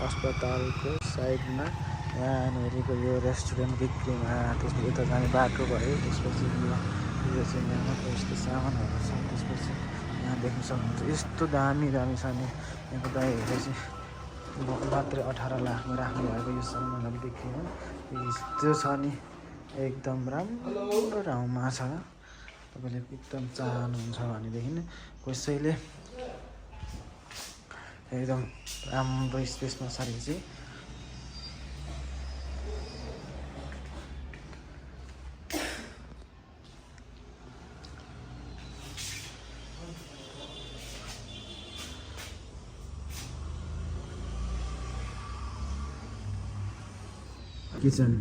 अस्पतालको साइडमा यहाँनिरको यो रेस्टुरेन्ट बिक्रीमा त्यसपछि यता जाने बाटो भयो। त्यसपछि यो चाहिँ यहाँको यस्तो सामानहरू छ। त्यसपछि यहाँ देख्न सक्नुहुन्छ यस्तो दामी दामी छ नि यहाँको दाइहरूले चाहिँ मात्रै 18 लाखमा राख्नु भएको यो सामानहरू बिक्रीमा त्यो छ नि एकदम राम्रो ठाउँमा छ। तपाईँले एकदम चाहनुहुन्छ भनेदेखि कसैले एकदम राम्रो स्पेसमा छ अरे चाहिँ किचन।